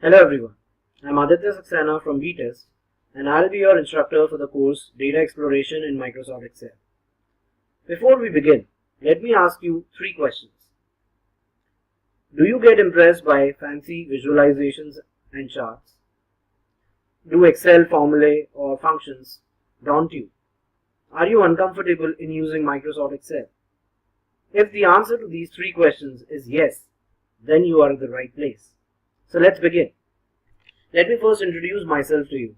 Hello everyone, I'm Aditya Saxena from Beatest and I'll be your instructor for the course Data Exploration in Microsoft Excel. Before we begin, let me ask you three questions. Do you get impressed by fancy visualizations and charts? Do Excel formulae or functions daunt you? Are you uncomfortable in using Microsoft Excel? If the answer to these three questions is yes, then you are at the right place. So let's begin. Let me first introduce myself to you.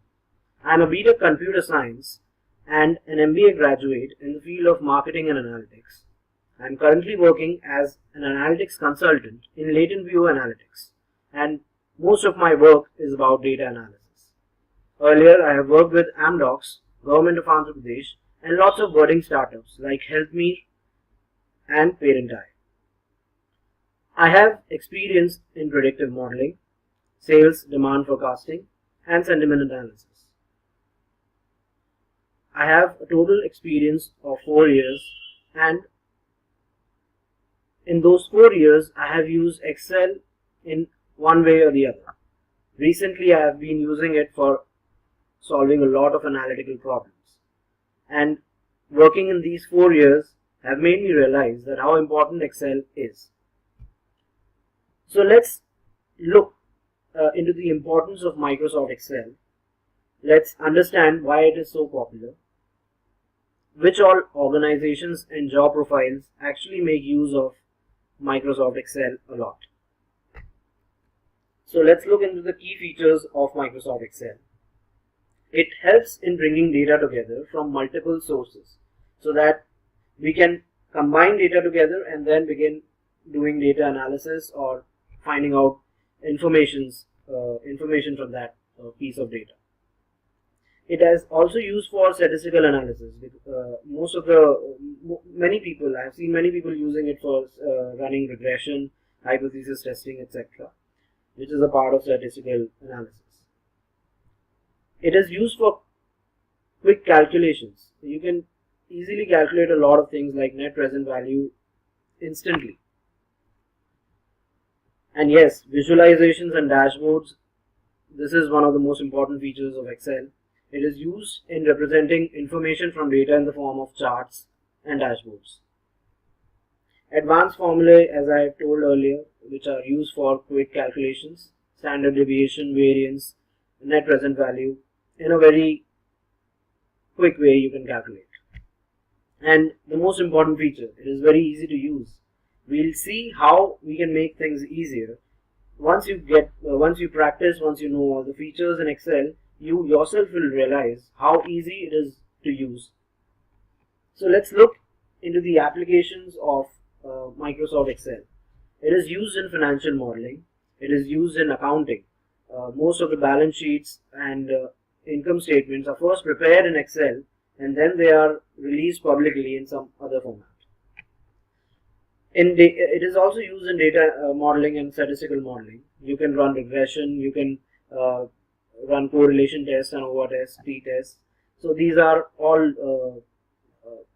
I am a BTech Computer Science and an MBA graduate in the field of marketing and analytics. I am currently working as an analytics consultant in latent view analytics, and most of my work is about data analysis. Earlier, I have worked with Amdocs, Government of Andhra Pradesh, and lots of budding startups like HealthMe and Parenti. I have experience in predictive modeling, sales demand forecasting, and sentiment analysis. I have a total experience of 4 years, and in those 4 years I have used Excel in one way or the other. Recently I have been using it for solving a lot of analytical problems, and working in these 4 years have made me realize that how important Excel is. So let's look into the importance of Microsoft Excel. Let's understand why it is so popular, which all organizations and job profiles actually make use of Microsoft Excel a lot. So let's look into the key features of Microsoft Excel. It helps in bringing data together from multiple sources so that we can combine data together and then begin doing data analysis or finding out information from that piece of data. It is also used for statistical analysis. Many people, I have seen many people using it for running regression, hypothesis testing, etc., which is a part of statistical analysis. It is used for quick calculations. You can easily calculate a lot of things like net present value instantly. And yes, visualizations and dashboards, this is one of the most important features of Excel. It is used in representing information from data in the form of charts and dashboards. Advanced formulae, as I have told earlier, which are used for quick calculations, standard deviation, variance, net present value, in a very quick way you can calculate. And the most important feature, it is very easy to use. We'll see how we can make things easier. Once you practice, once you know all the features in Excel, you yourself will realize how easy it is to use. So let's look into the applications of Microsoft Excel. It is used in financial modeling. It is used in accounting. Most of the balance sheets and income statements are first prepared in Excel and then they are released publicly in some other format. It is also used in data modeling and statistical modeling. You can run regression, you can run correlation tests and over tests, t-tests. So these are all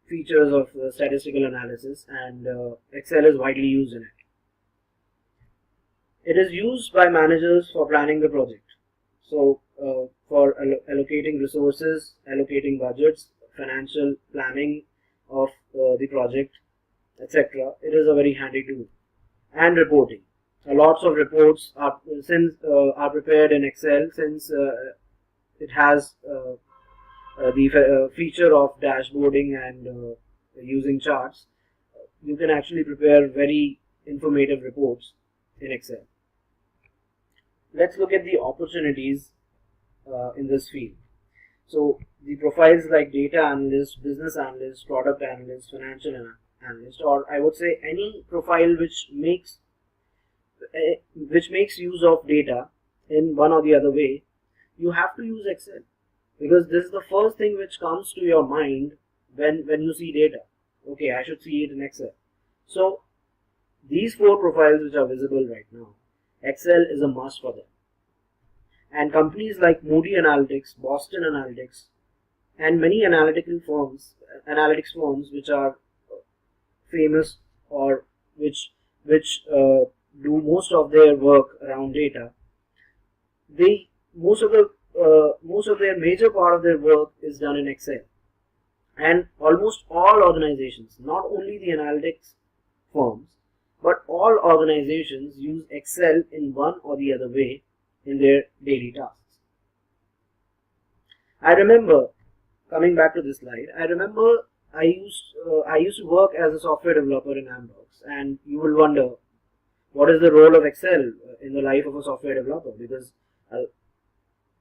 features of statistical analysis, and Excel is widely used in it. It is used by managers for planning the project. So for allocating resources, allocating budgets, financial planning of the project, etc. It is a very handy tool. And reporting. Lots of reports are prepared in Excel, since it has the feature of dashboarding and using charts. You can actually prepare very informative reports in Excel. Let's look at the opportunities in this field. So the profiles like data analyst, business analyst, product analyst, financial analyst, or I would say any profile which makes use of data in one or the other way, you have to use Excel, because this is the first thing which comes to your mind when you see data. Okay, I should see it in Excel. So these 4 profiles which are visible right now, Excel is a must for them. And companies like Moody Analytics, Boston Analytics, and many analytics firms which are famous or which do most of their work around data, they most of their major part of their work is done in Excel. And almost all organizations, not only the analytics firms, but all organizations use Excel in one or the other way in their daily tasks. I remember, coming back to this slide, I remember I used to work as a software developer in Amdocs, and you will wonder what is the role of Excel in the life of a software developer, because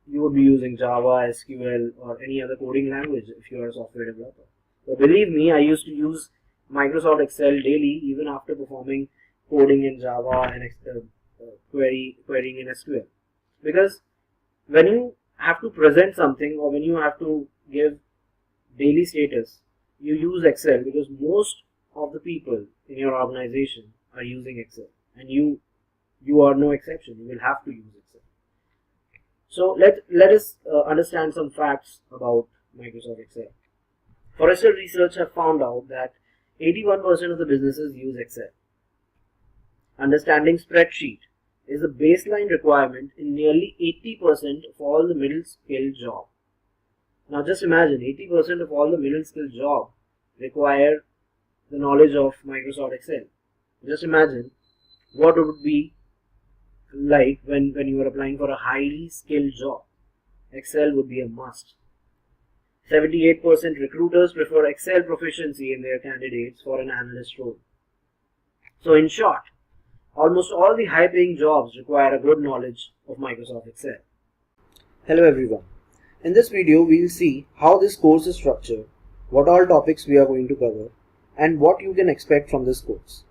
you would be using Java, SQL, or any other coding language if you are a software developer. But believe me, I used to use Microsoft Excel daily, even after performing coding in Java and querying in SQL. Because when you have to present something, or when you have to give daily status, you use Excel, because most of the people in your organization are using Excel, and you are no exception. You will have to use Excel. So let us understand some facts about Microsoft Excel. Forrester Research have found out that 81% of the businesses use Excel. Understanding spreadsheet is a baseline requirement in nearly 80% of all the middle skill jobs. Now just imagine 80% of all the middle skill jobs require the knowledge of Microsoft Excel. Just imagine what it would be like when you are applying for a highly skilled job. Excel would be a must. 78% recruiters prefer Excel proficiency in their candidates for an analyst role. So in short, almost all the high paying jobs require a good knowledge of Microsoft Excel. Hello everyone. In this video we will see how this course is structured, what all topics we are going to cover, and what you can expect from this course.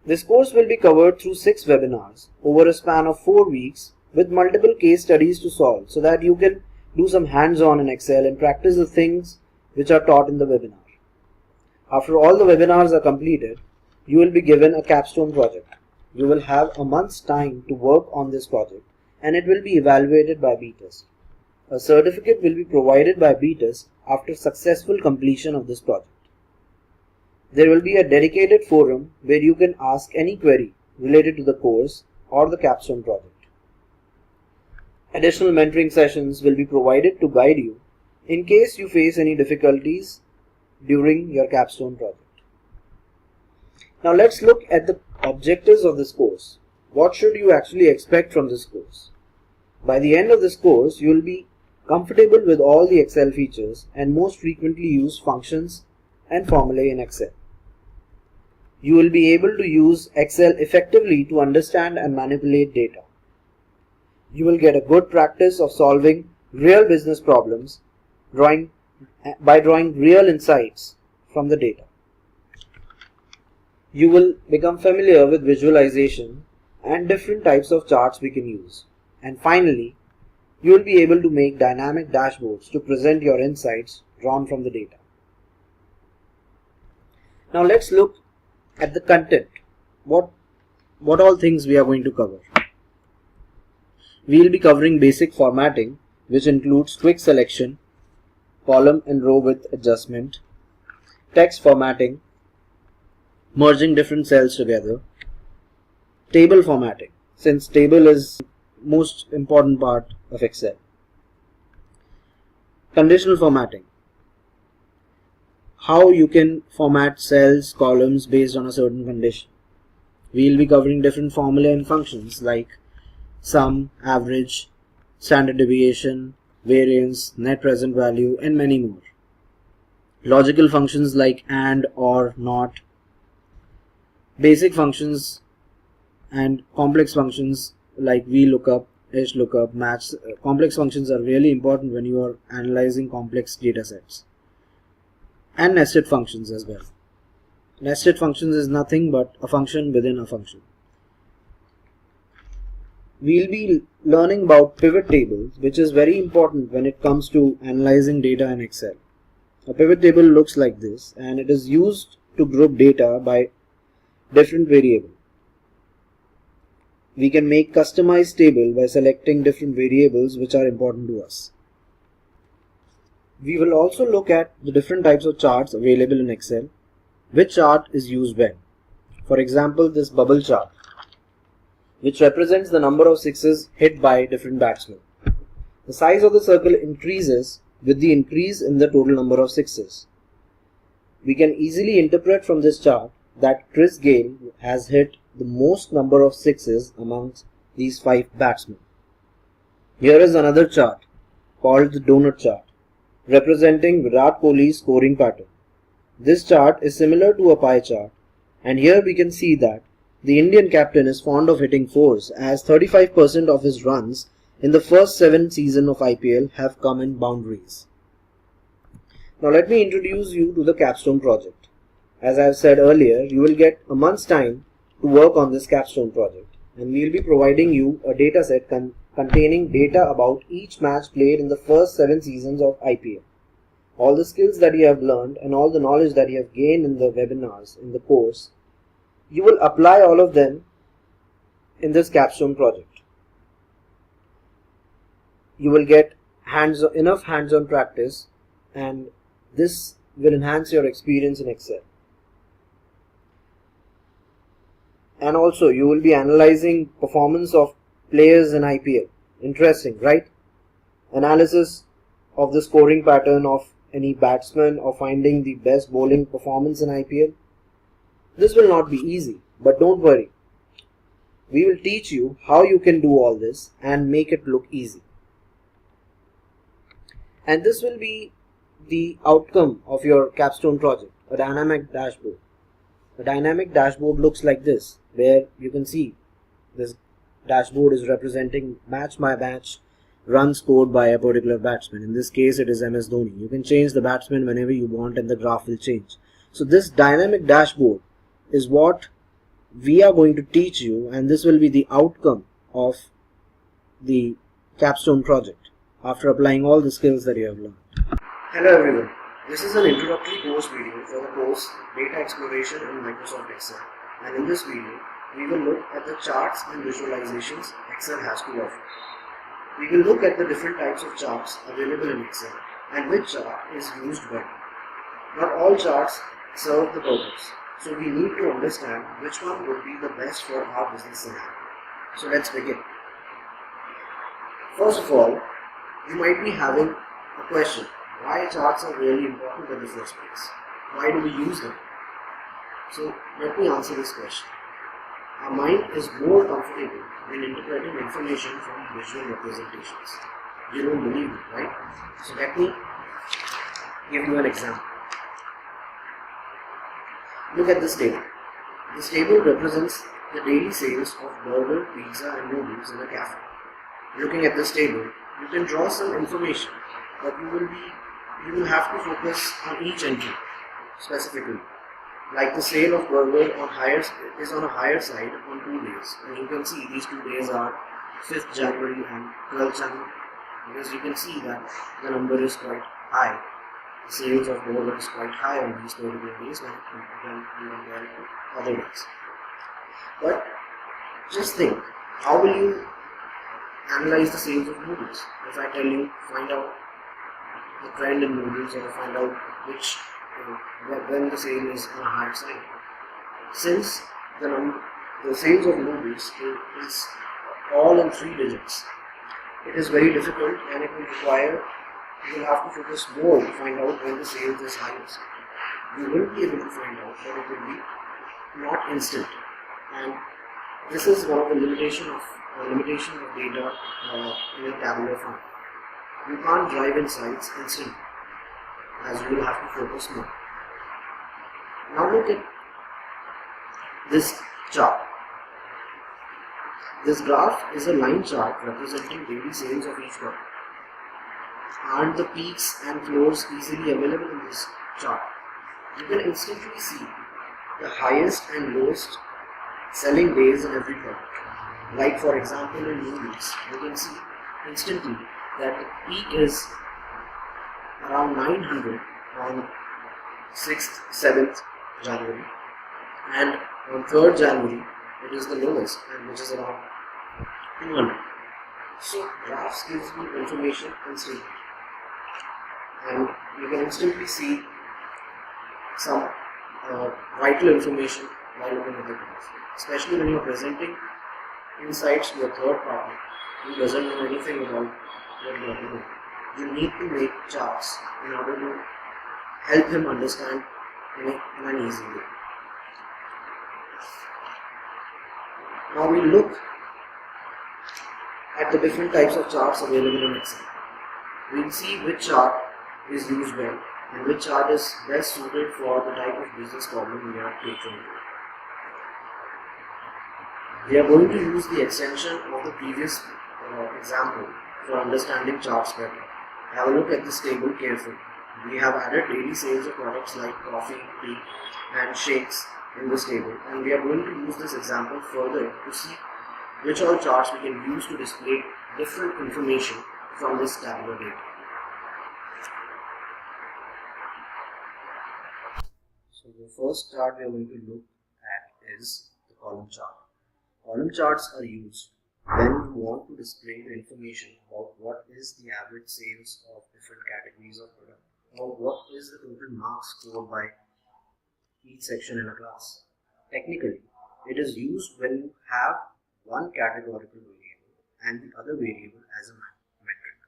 This course will be covered through 6 webinars over a span of 4 weeks with multiple case studies to solve, so that you can do some hands-on in Excel and practice the things which are taught in the webinar. After all the webinars are completed, you will be given a capstone project. You will have a month's time to work on this project, and it will be evaluated by Beatest. A certificate will be provided by Beatest after successful completion of this project. There will be a dedicated forum where you can ask any query related to the course or the capstone project. Additional mentoring sessions will be provided to guide you in case you face any difficulties during your capstone project. Now let's look at the objectives of this course. What should you actually expect from this course? By the end of this course, you will be comfortable with all the Excel features and most frequently used functions and formulae in Excel. You will be able to use Excel effectively to understand and manipulate data. You will get a good practice of solving real business problems by drawing real insights from the data. You will become familiar with visualization and different types of charts we can use. And finally, you will be able to make dynamic dashboards to present your insights drawn from the data. Now let's look at the content. What all things we are going to cover. We will be covering basic formatting, which includes quick selection, column and row width adjustment, text formatting, merging different cells together, table formatting, since table is most important part of Excel, conditional formatting, how you can format cells, columns based on a certain condition. We will be covering different formulae and functions like sum, average, standard deviation, variance, net present value, and many more. Logical functions like and, or, not, basic functions and complex functions like VLOOKUP, HLOOKUP, match. Complex functions are really important when you are analyzing complex data sets. And nested functions as well. Nested functions is nothing but a function within a function. We'll be learning about pivot tables, which is very important when it comes to analyzing data in Excel. A pivot table looks like this, and it is used to group data by different variables. We can make customized table by selecting different variables which are important to us. We will also look at the different types of charts available in Excel, which chart is used when. For example, this bubble chart. which represents the number of sixes hit by different batsmen. The size of the circle increases with the increase in the total number of sixes. We can easily interpret from this chart that Chris Gayle has hit the most number of sixes amongst these 5 batsmen. Here is another chart called the donut chart, representing Virat Kohli's scoring pattern. This chart is similar to a pie chart, and here we can see that the Indian captain is fond of hitting fours, as 35% of his runs in the first 7 seasons of IPL have come in boundaries. Now let me introduce you to the capstone project. As I have said earlier, you will get a month's time to work on this capstone project, and we will be providing you a data set containing data about each match played in the first 7 seasons of IPL. All the skills that you have learned and all the knowledge that you have gained in the webinars, in the course, you will apply all of them in this capstone project. You will get enough hands-on practice, and this will enhance your experience in Excel. And also you will be analyzing performance of players in IPL. Interesting, right? Analysis of the scoring pattern of any batsman or finding the best bowling performance in IPL. This will not be easy, but don't worry. We will teach you how you can do all this and make it look easy. And this will be the outcome of your capstone project, a dynamic dashboard. A dynamic dashboard looks like this, where you can see this dashboard is representing match by match runs scored by a particular batsman. In this case it is MS Dhoni. You can change the batsman whenever you want and the graph will change. So this dynamic dashboard is what we are going to teach you, and this will be the outcome of the capstone project after applying all the skills that you have learned. Hello everyone, this is an introductory course video for the course Data Exploration in Microsoft Excel, and in this video we will look at the charts and visualizations Excel has to offer. We will look at the different types of charts available in Excel and which chart is used when. Not all charts serve the purpose, so we need to understand which one would be the best for our business scenario. So let's begin. First of all, you might be having a question: why charts are really important in the first place? Why do we use them? So let me answer this question. Our mind is more comfortable when interpreting information from visual representations. You don't believe me, right? So let me give you an example. Look at this table. This table represents the daily sales of burger, pizza and noodles in a cafe. Looking at this table, you can draw some information, but you will have to focus on each entry specifically. Like the sale of burger is on a higher side on 2 days, and you can see these 2 days are 5th January and 12th January, because you can see that the number is quite high. The sales of burger is quite high on these particular days when you compare it to other days. But just think, how will you analyze the sales of noodles? If I tell you, find out the trend in noodles, or find out when the sale is on a higher side. Since the sales of noodles is all in 3 digits, it is very difficult, and it will have to focus more to find out when the sales is highest. You will be able to find out, but it will be not instant. And this is one of the limitation of data in a tabular form. You can't drive insights instantly, as you will have to focus more. Now look at this chart. This graph is a line chart representing daily sales of each product. Aren't the peaks and floors easily available in this chart? You can instantly see the highest and lowest selling days in every product. Like for example in noodles, you can see instantly that the peak is around 900 on 6th, 7th January, and on 3rd January it is the lowest, and which is around 200. So graphs gives me information instantly, and you can instantly see some vital information while looking at the graph, especially when you are presenting insights to a third party who doesn't know anything about what you are doing. You need to make charts in order to help him understand in an easy way. Now we look at the different types of charts available in Excel. We'll see which chart is used well and which chart is best suited for the type of business problem we are catering to. We are going to use the extension of the previous example for understanding charts better. Have a look at this table carefully. We have added daily sales of products like coffee, tea and shakes in this table, and we are going to use this example further to see which all charts we can use to display different information from this tabular data. So the first chart we are going to look at is the column chart. Column charts are used when you want to display the information about what is the average sales of different categories of product, or what is the total marks scored by each section in a class. Technically, it is used when you have one categorical variable and the other variable as a metric.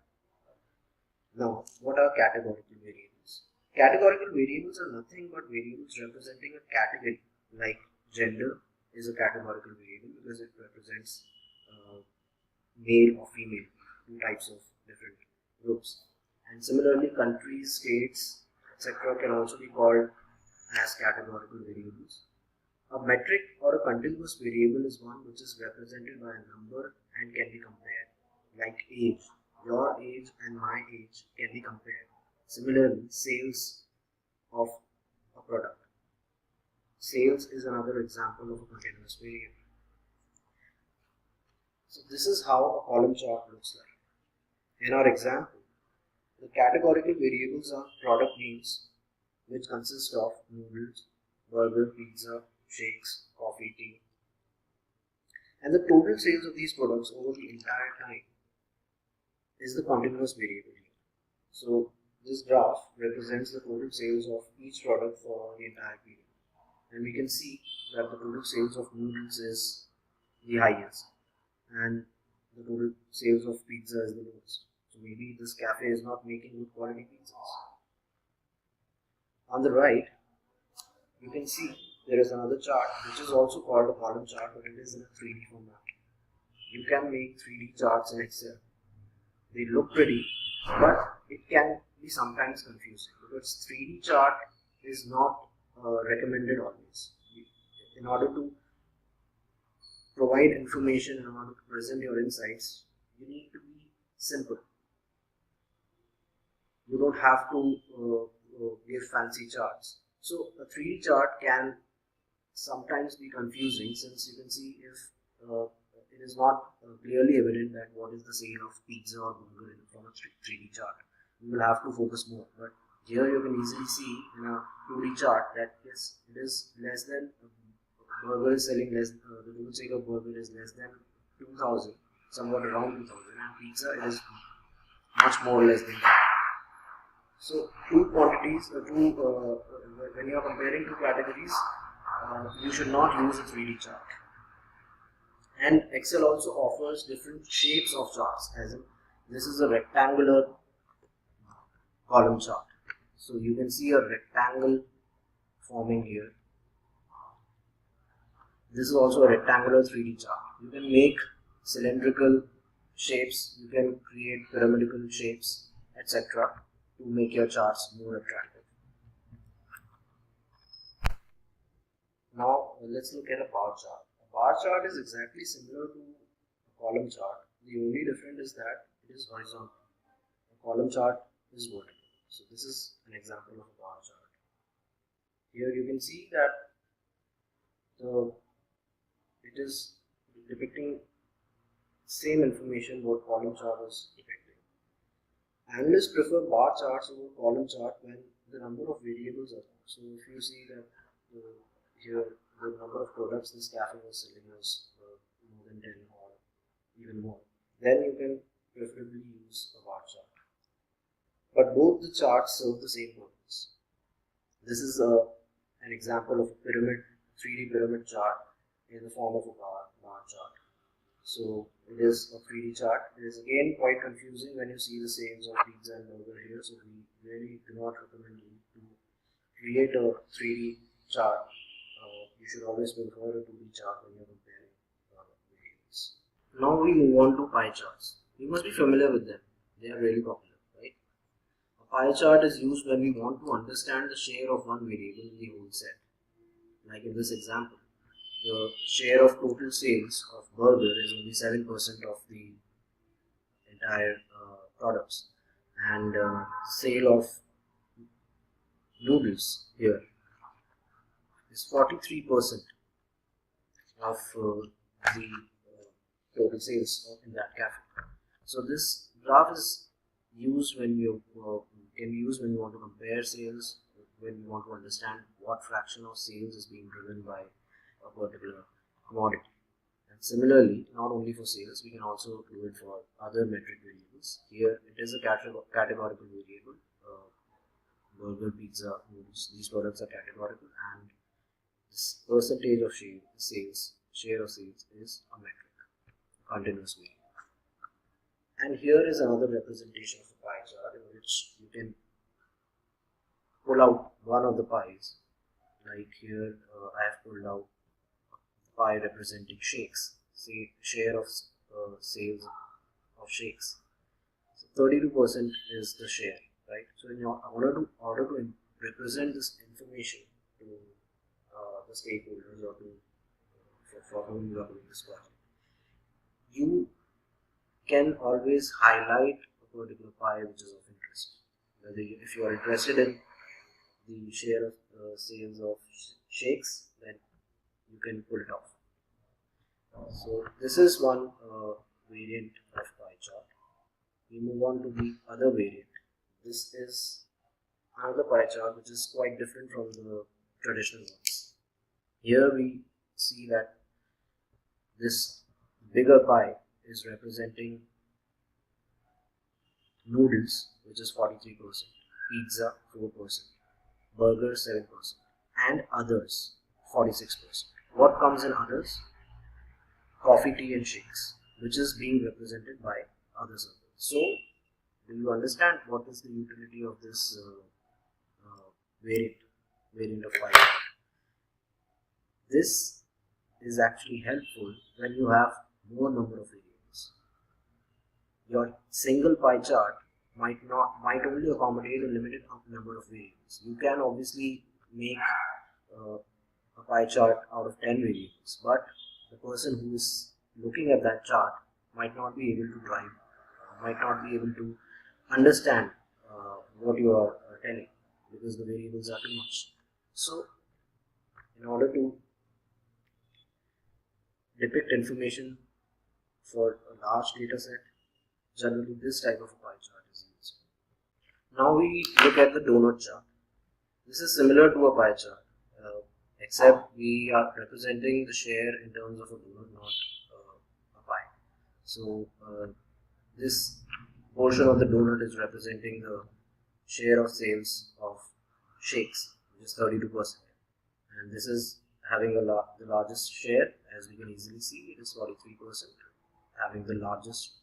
Now, what are categorical variables? Categorical variables are nothing but variables representing a category, like gender is a categorical variable because it represents male or female, two types of different groups. And similarly, countries, states, etc. can also be called as categorical variables. A metric or a continuous variable is one which is represented by a number and can be compared, like age. Your age and my age can be compared. Similarly, sales of a product. Sales is another example of a continuous variable. So this is how a column chart looks like. In our example, the categorical variables are product names, which consist of noodles, burger, pizza, shakes, coffee, tea, and the total sales of these products over the entire time is the continuous variable here. So this graph represents the total sales of each product for the entire period, and we can see that the total sales of noodles is the highest and the total sales of pizza is the lowest. So maybe this cafe is not making good quality pizzas. On the right, you can see there is another chart which is also called a column chart, but it is in a 3D format. You can make 3D charts in Excel. They look pretty, but it can be sometimes confusing because 3D chart is not recommended always. In order to provide information, in order to present your insights, you need to be simple. You don't have to give fancy charts. So a 3D chart can sometimes be confusing, since you can see if it is not clearly evident that what is the sale of pizza or burger from a 3D chart. You will have to focus more. But here you can easily see in a 2D chart that yes, it is less than burger is selling less. The total sale of burger is less than 2,000, somewhat around 2,000, and pizza it is much more less than that. So two quantities, when you are comparing two categories, you should not use a 3D chart. And Excel also offers different shapes of charts, as in this is a rectangular column chart. So you can see a rectangle forming here. This is also a rectangular 3D chart. You can make cylindrical shapes, you can create pyramidal shapes, etc. to make your charts more attractive. Now let's look at a bar chart. A bar chart is exactly similar to a column chart. The only difference is that it is horizontal. A column chart is vertical. So this is an example of a bar chart. Here you can see that it is depicting same information what column chart was depicting. Analysts prefer bar charts over column chart when the number of variables are more. So if you see that here the number of products this cafe was selling was more than 10 or even more, then you can preferably use a bar chart. But both the charts serve the same purpose. This is an example of a pyramid, 3D pyramid chart in the form of a bar chart. So it is a 3D chart. It is again quite confusing when you see the sales of pizza and burger here. So we really do not recommend you to create a 3D chart. You should always prefer a 2D chart when you're comparing variables. Now we move on to pie charts. You must be familiar with them. They are really popular, right? A pie chart is used when we want to understand the share of one variable in the whole set. Like in this example, the share of total sales of burger is only 7% of the entire products, and sale of noodles here is 43% of the total sales in that cafe. So this graph is used when you can be used when you want to compare sales, when you want to understand what fraction of sales is being driven by a particular commodity. And similarly, not only for sales, we can also do it for other metric variables. Here it is a categorical variable. Burger, pizza, noodles, these products are categorical, and this percentage of share of sales is a metric, continuous variable. And here is another representation of a pie chart in which you can pull out one of the pies. Like here, I have pulled out a pie representing shakes, say share of sales of shakes. So 32% is the share, right? So in order to represent this information to the stakeholders or to for whom you are doing this project, you can always highlight a particular pie which is of interest. If you are interested in the share of sales of shakes, then you can pull it off. So this is one variant of pie chart. We move on to the other variant. This is another pie chart which is quite different from the traditional ones. Here we see that this bigger pie is representing noodles, which is 43%, pizza 4%, burger 7%, and others 46%. What comes in others? Coffee, tea, and shakes, which is being represented by other circles. So, do you understand what is the utility of this variant of pie chart? This is actually helpful when you have more number of variables. Your single pie chart might only accommodate a limited number of variables. You can obviously make a pie chart out of 10 variables, but the person who is looking at that chart might not be able to understand what you are telling, because the variables are too much. So, in order to depict information for a large data set, generally this type of a pie chart is used. Now we look at the donut chart. This is similar to a pie chart, except we are representing the share in terms of a donut, not a pie. So this portion of the donut is representing the share of sales of shakes, which is 32%, and this is having the largest share. As we can easily see, it is 43%, having the largest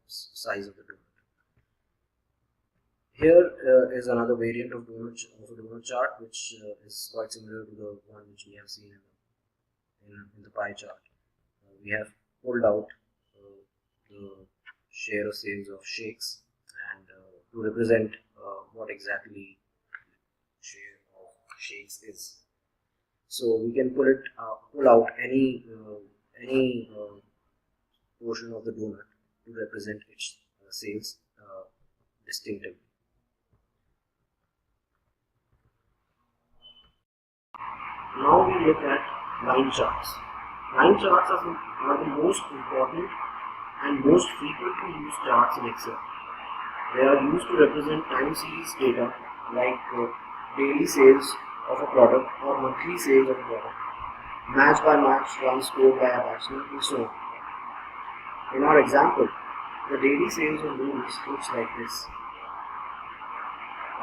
size of the donut. Here is another variant of a donut chart, which is quite similar to the one which we have seen in the pie chart. We have pulled out the share of sales of shakes, and to represent what exactly share of shakes is. So we can pull out any portion of the donut to represent its sales distinctively. Now we look at line charts. Line charts are the most important and most frequently used charts in Excel. They are used to represent time series data like daily sales of a product or monthly sales of a product, match by match, run scored by a batsman, and so on. In our example, the daily sales of noodles looks like this.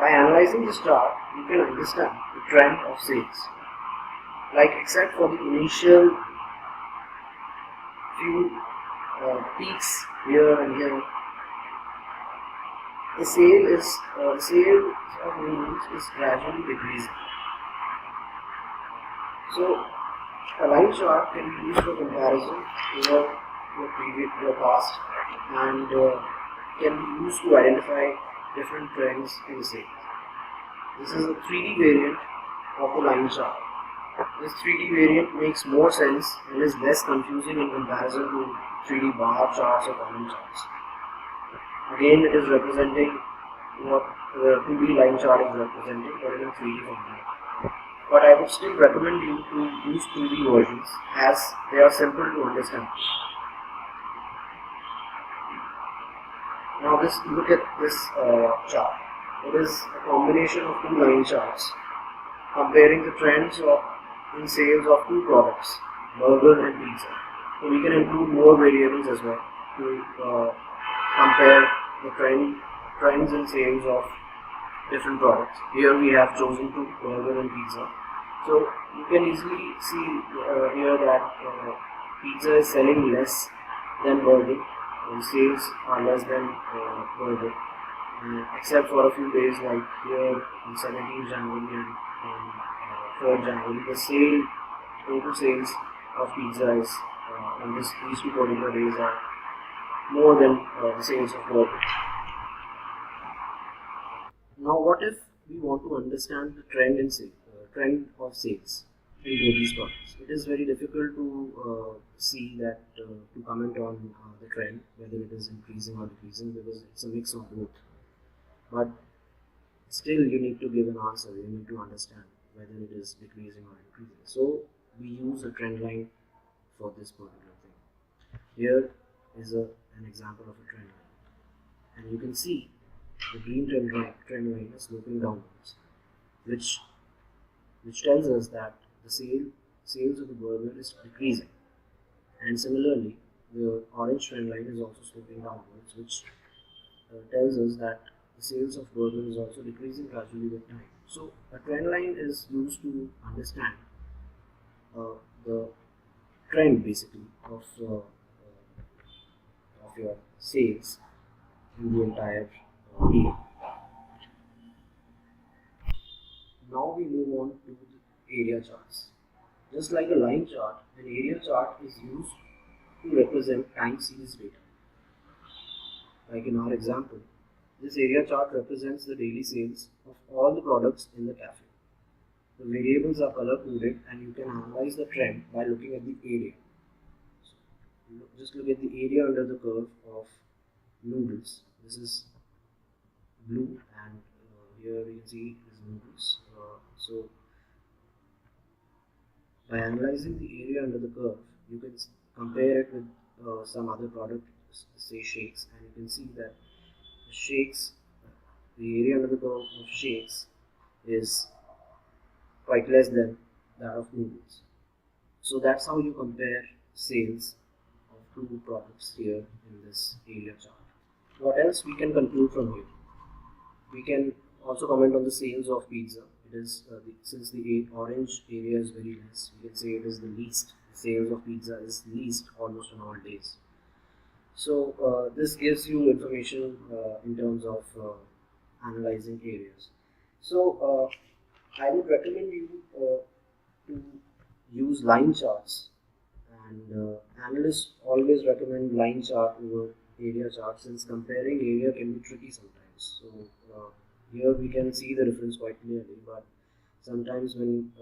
By analyzing this chart, you can understand the trend of sales. Like, except for the initial few peaks here and here, the sale of noodles is gradually decreasing. So a line chart can be used for comparison over your past, and can be used to identify different trends in sales. This is a 3D variant of the line chart. This 3D variant makes more sense and is less confusing in comparison to 3D bar charts or column charts. Again, it is representing what the 2D line chart is representing, but in a 3D format. But I would still recommend you to use 2D versions as they are simple to understand. Now look at this chart. It is a combination of two line charts comparing the trends in sales of two products, burger and pizza. So we can include more variables as well to compare the trends in sales of different products. Here we have chosen two, burger and pizza. So you can easily see here that pizza is selling less than burger, and sales are less than burger, except for a few days like here on 17th January and 3rd January. The total sales of pizza is on these two particular days are more than the sales of burger. Now, what if we want to understand the trend of sales in both these products? It is very difficult to to comment on the trend, whether it is increasing or decreasing, because it's a mix of both. But still, you need to give an answer. You need to understand whether it is decreasing or increasing. So we use a trend line for this particular thing. Here is an example of a trend line, and you can see the green trend line is sloping downwards, which tells us that the sales of the burger is decreasing. And similarly, the orange trend line is also sloping downwards, which tells us that the sales of burger is also decreasing gradually with time. So a trend line is used to understand the trend basically of your sales in the entire year. Now we move on to the area charts. Just like a line chart, an area chart is used to represent time series data. Like in our example, this area chart represents the daily sales of all the products in the cafe. The variables are color coded, and you can analyze the trend by looking at the area. So just look at the area under the curve of noodles. This is blue, and here you can see is noodles. So by analyzing the area under the curve, you can compare it with some other product, say shakes, and you can see that the area under the curve of shakes is quite less than that of noodles. So that's how you compare sales of two products here in this area chart. What else we can conclude from here? We can also comment on the sales of pizza. It is since the orange area is very less, we can say it is the least. The sales of pizza is least almost on all days. So this gives you information in terms of analyzing areas. So I would recommend you to use line charts, and analysts always recommend line chart over area chart, since comparing area can be tricky sometimes. So here we can see the difference quite clearly, but sometimes when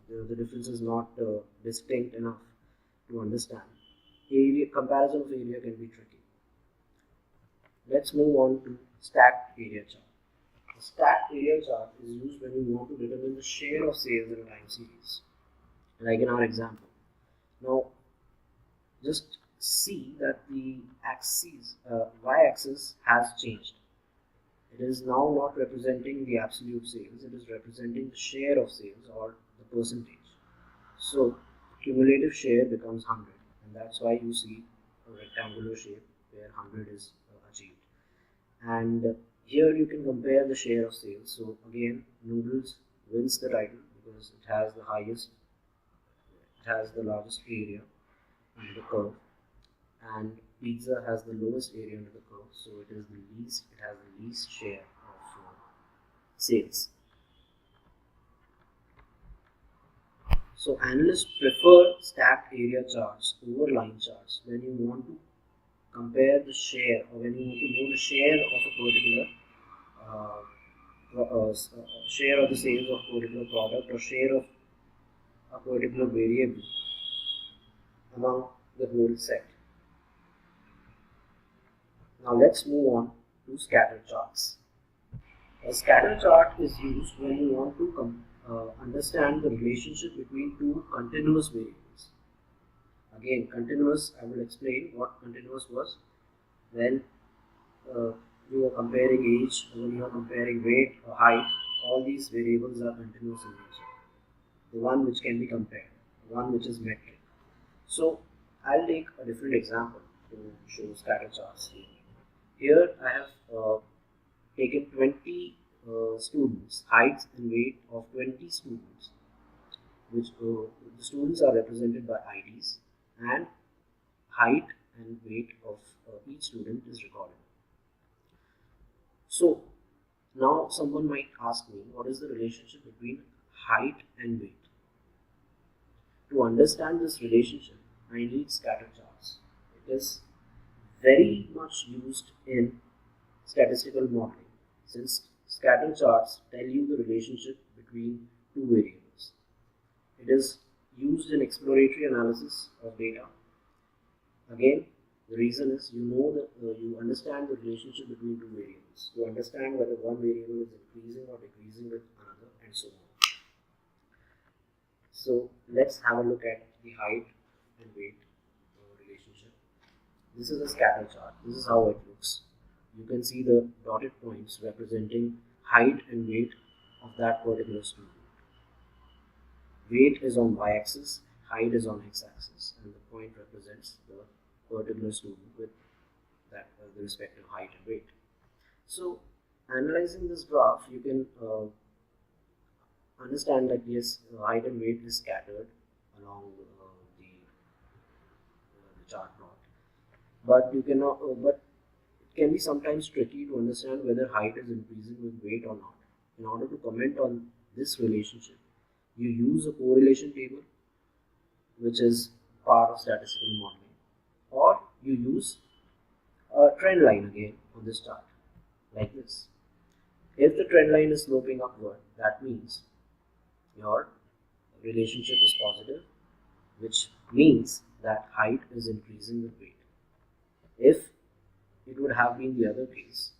the difference is not distinct enough to understand, comparison of area can be tricky. Let's move on to stacked area chart. The stacked area chart is used when you want to determine the share of sales in a time series, like in our example. Now, just see that the y-axis has changed. It is now not representing the absolute sales, it is representing the share of sales, or the percentage. So cumulative share becomes 100, and that's why you see a rectangular shape where 100 is achieved. And here you can compare the share of sales. So again, noodles wins the title because it has the largest area under the curve. and pizza has the lowest area under the curve, so it has the least share of sales. So analysts prefer stacked area charts over line charts when you want to compare the share, or when you want to know the share of a particular share of the sales of a particular product, or share of a particular variable among the whole set. Now let's move on to scatter charts. A scatter chart is used when you want to understand the relationship between two continuous variables. Again, continuous, I will explain what continuous was when you are comparing age, when you are comparing weight or height. All these variables are continuous in nature. The one which can be compared, one which is metric. So I'll take a different example to show scatter charts here. Here I have taken 20 students, height and weight of 20 students, which the students are represented by IDs, and height and weight of each student is recorded. So now someone might ask me, what is the relationship between height and weight? To understand this relationship, I need scatter charts. It is very much used in statistical modeling, since scatter charts tell you the relationship between two variables. It is used in exploratory analysis of data. Again, the reason is you understand the relationship between two variables. You understand whether one variable is increasing or decreasing with another, and so on. So let's have a look at the height and weight relationship. This is a scatter chart. This is how it looks. You can see the dotted points representing height and weight of that particular student. Weight is on y-axis, height is on x-axis, and the point represents the particular student with that the respective height and weight. So analyzing this graph, you can understand that yes, height and weight is scattered along the chart plot, but you cannot. But it can be sometimes tricky to understand whether height is increasing with weight or not. In order to comment on this relationship, you use a correlation table, which is part of statistical modeling, or you use a trend line again on this chart, like this. If the trend line is sloping upward, that means your relationship is positive, which means that height is increasing with weight. If it would have been the other case,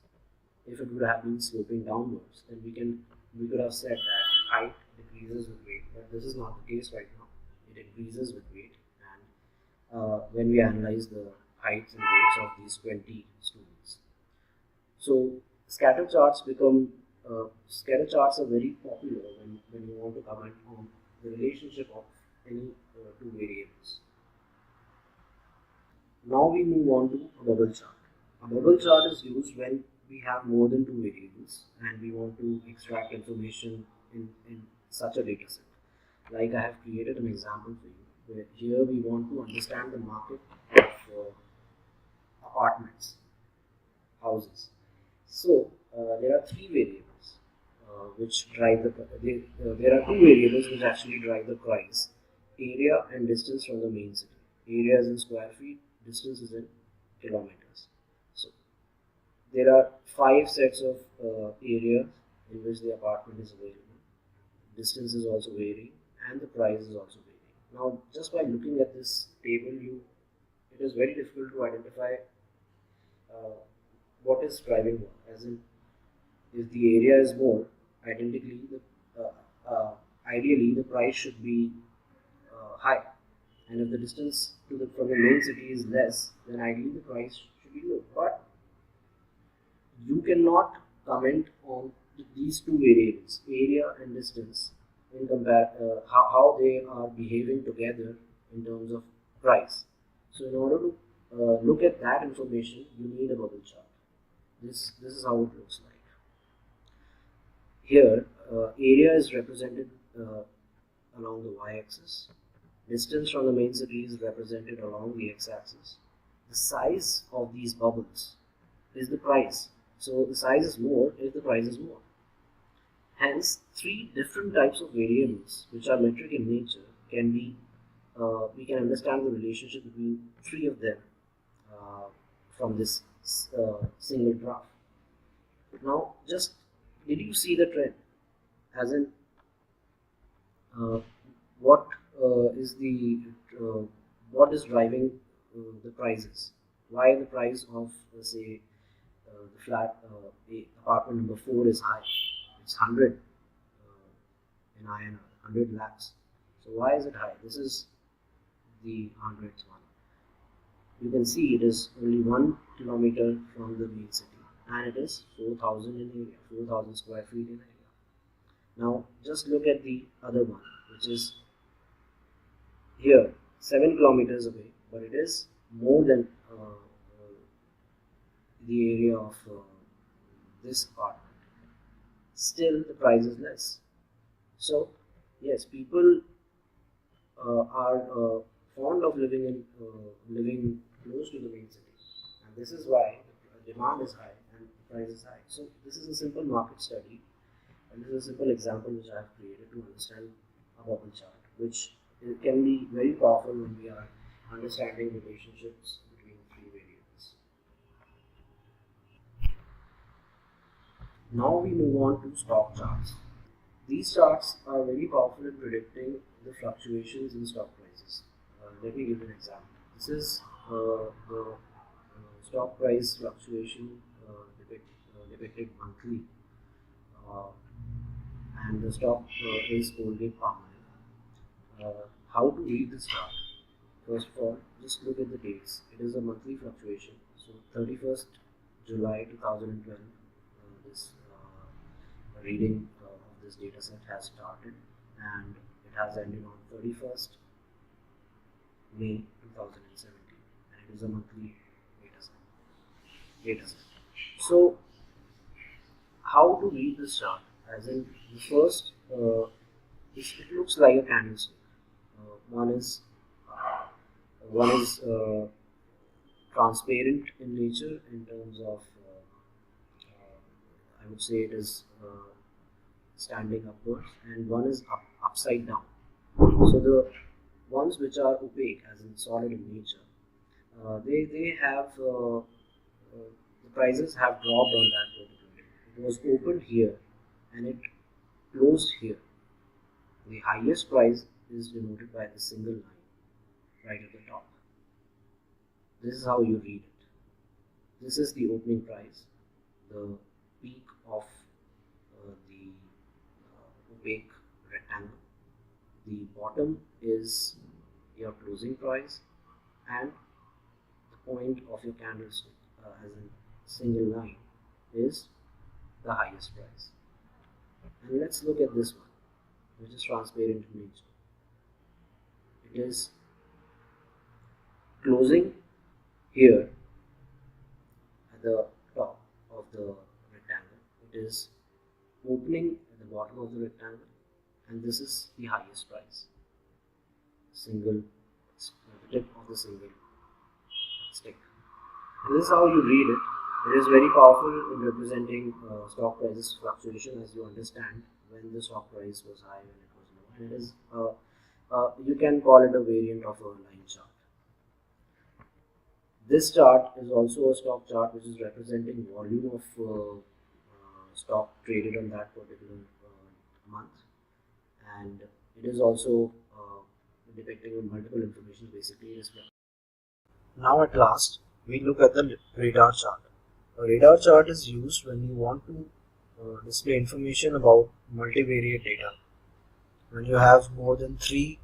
if it would have been sloping downwards, then we could have said that height decreases with weight, but this is not the case right now. It increases with weight, and when we analyze the heights and weights of these 20 students. So scatter charts are very popular when you want to comment on the relationship of any two variables. Now we move on to a bubble chart. A bubble chart is used when we have more than two variables and we want to extract information in such a data set. Like I have created an example for you, where here we want to understand the market of apartments, houses. So there are three variables which drive there are two variables which actually drive the price: area and distance from the main city. Area is in square feet, distance is in kilometers. So there are 5 sets of areas in which the apartment is available. Distance is also varying, and the price is also varying. Now, just by looking at this table, it is very difficult to identify what is driving what. As in, if the area is more, ideally the price should be high, and if the distance from the main city is less, then ideally the price should be low. But you cannot comment on these two variables, area and distance, in how they are behaving together in terms of price. So in order to look at that information, you need a bubble chart. This is how it looks like. Here, area is represented along the y-axis. Distance from the main city is represented along the x-axis. the size of these bubbles is the price. So the size is more if the price is more. Hence, three different types of variables which are metric in nature can be, we can understand the relationship between three of them uh, from this single graph. Now, just did you see the trend? As in, uh, what is the uh, what is driving the prices? Why the price of say the flat apartment number 4 is high? It's 100 in INR, 100 lakhs. So why is it high? This is the 100th one. You can see it is only 1 kilometer from the main city, and it is 4,000 in area, 4,000 square feet in area. Now just look at the other one, which is here 7 kilometers away, but it is more than the area of this apartment. Still, the price is less. So, yes, people are fond of living close to the main city, and this is why the demand is high and the price is high. So, this is a simple market study, and this is a simple example which I have created to understand a bubble chart, which it can be very powerful when we are understanding relationships between three variables. Now we move on to stock charts. These charts are very powerful in predicting the fluctuations in stock prices. Let me give you an example. This is the stock price fluctuation depicted monthly, uh, and the stock is Colgate Palmolive. How to read this chart? First of all, just look at the dates. It is a monthly fluctuation. So 31st July 2012, this reading of this data set has started, and it has ended on 31st May 2017, and it is a monthly data set. So how to read this chart? As in the first, it looks like a candlestick. One is transparent in nature in terms of I would say it is standing upwards, and one is upside down. So the ones which are opaque, as in solid in nature, they have the prices have dropped on that particular day. It was opened here and it closed here. The highest price is denoted by the single line right at the top. This is how you read it. This is the opening price, the peak of the opaque rectangle. The bottom is your closing price, and the point of your candlestick as a single line is the highest price. And let's look at this one, which is transparent in nature. It is closing here at the top of the rectangle. It is opening at the bottom of the rectangle, and this is the highest price. Single tip of the single stick. And this is how you read it. It is very powerful in representing stock prices fluctuation, as you understand when the stock price was high, when it was low, and it is you can call it a variant of a line chart. This chart is also a stock chart which is representing volume of stock traded on that particular month, and it is also depicting multiple information. Basically, it is. Now at last, we look at the radar chart. A radar chart is used when you want to display information about multivariate data. When you have more than 3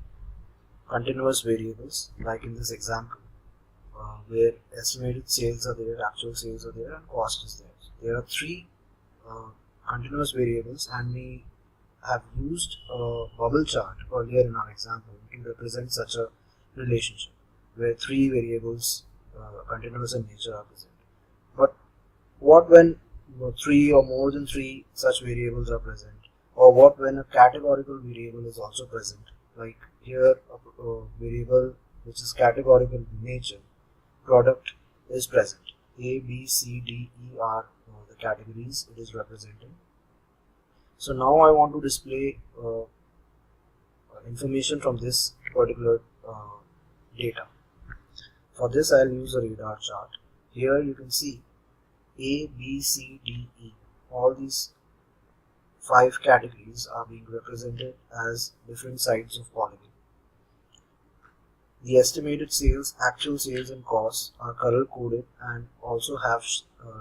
continuous variables, like in this example, where estimated sales are there, actual sales are there, and cost is there. There are 3 continuous variables, and we have used a bubble chart earlier in our example to represent such a relationship where 3 variables continuous in nature are present. But what when 3 or more than 3 such variables are present, or what when a categorical variable is also present, like here a variable which is categorical in nature, product is present. A, B, C, D, E are the categories it is representing. So now I want to display information from this particular data. For this I'll use a radar chart. Here you can see A, B, C, D, E. All these 5 categories are being represented as different sides of polygon. The estimated sales, actual sales and costs are color coded and also have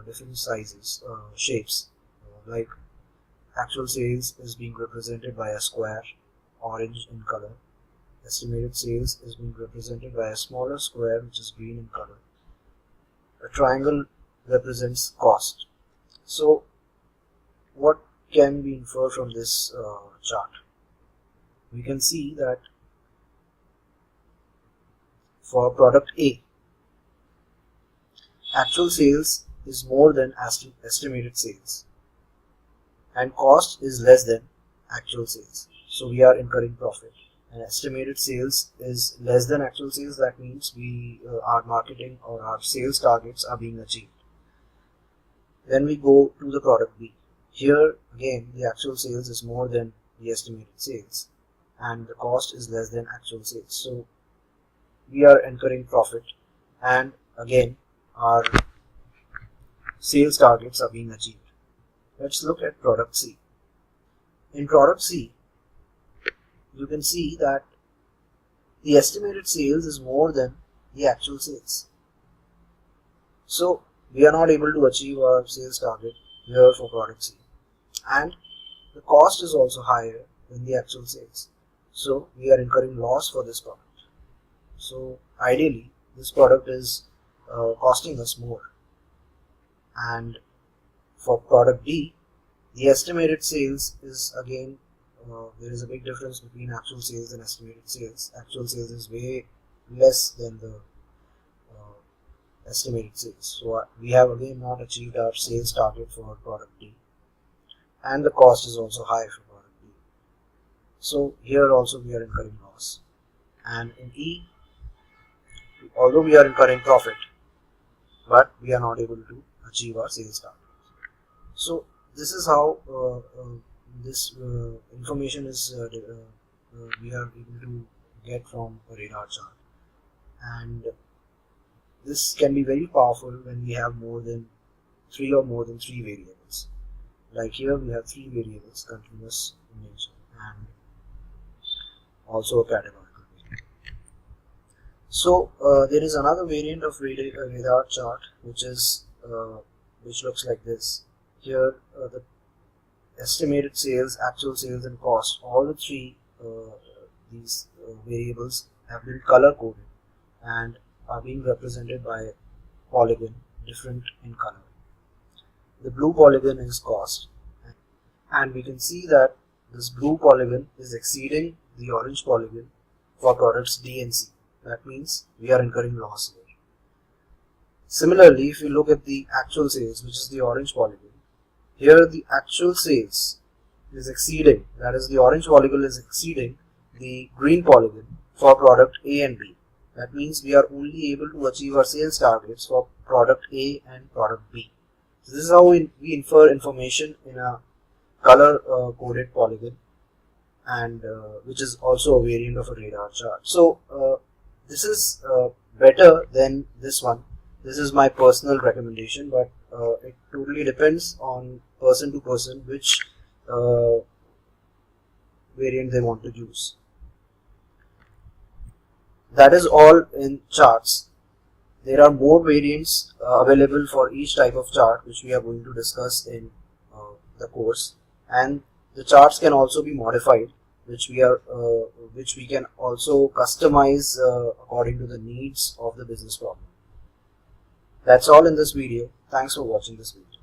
different sizes, shapes. Like actual sales is being represented by a square, orange in color. Estimated sales is being represented by a smaller square which is green in color. A triangle represents cost. So what can we infer from this chart? We can see that for product A, actual sales is more than estimated sales and cost is less than actual sales. So we are incurring profit. And estimated sales is less than actual sales. That means our marketing or our sales targets are being achieved. Then we go to the product B. Here again the actual sales is more than the estimated sales and the cost is less than actual sales. So we are incurring profit and again our sales targets are being achieved. Let's look at product C. In product C, you can see that the estimated sales is more than the actual sales. So we are not able to achieve our sales target here for product C. And the cost is also higher than the actual sales. So we are incurring loss for this product. So ideally this product is costing us more. And for product D, the estimated sales is again there is a big difference between actual sales and estimated sales. Actual sales is way less than the estimated sales. So we have again not achieved our sales target for product D. And the cost is also high for product D. So here also we are incurring loss. And in E, although we are incurring profit, but we are not able to achieve our sales target. So this is how this information is we are able to get from a radar chart, and this can be very powerful when we have more than 3 variables. Like here we have 3 variables, continuous in nature and also a categorical variant. So there is another variant of radar chart which looks like this. Here the estimated sales, actual sales and cost, all the 3 these variables have been color coded and are being represented by polygon different in color. The blue polygon is cost, and we can see that this blue polygon is exceeding the orange polygon for products D and C. That means we are incurring loss here. Similarly, if you look at the actual sales, which is the orange polygon, here the actual sales is exceeding, that is the orange polygon is exceeding the green polygon for product A and B. That means we are only able to achieve our sales targets for product A and product B. So this is how we infer information in a color coded polygon, and which is also a variant of a radar chart. So this is better than this one. This is my personal recommendation, but it totally depends on person to person which variant they want to use. That is all in charts. There are more variants available for each type of chart, which we are going to discuss in the course, and the charts can also be modified, which we can also customize according to the needs of the business problem. That's all in this video. Thanks for watching this video.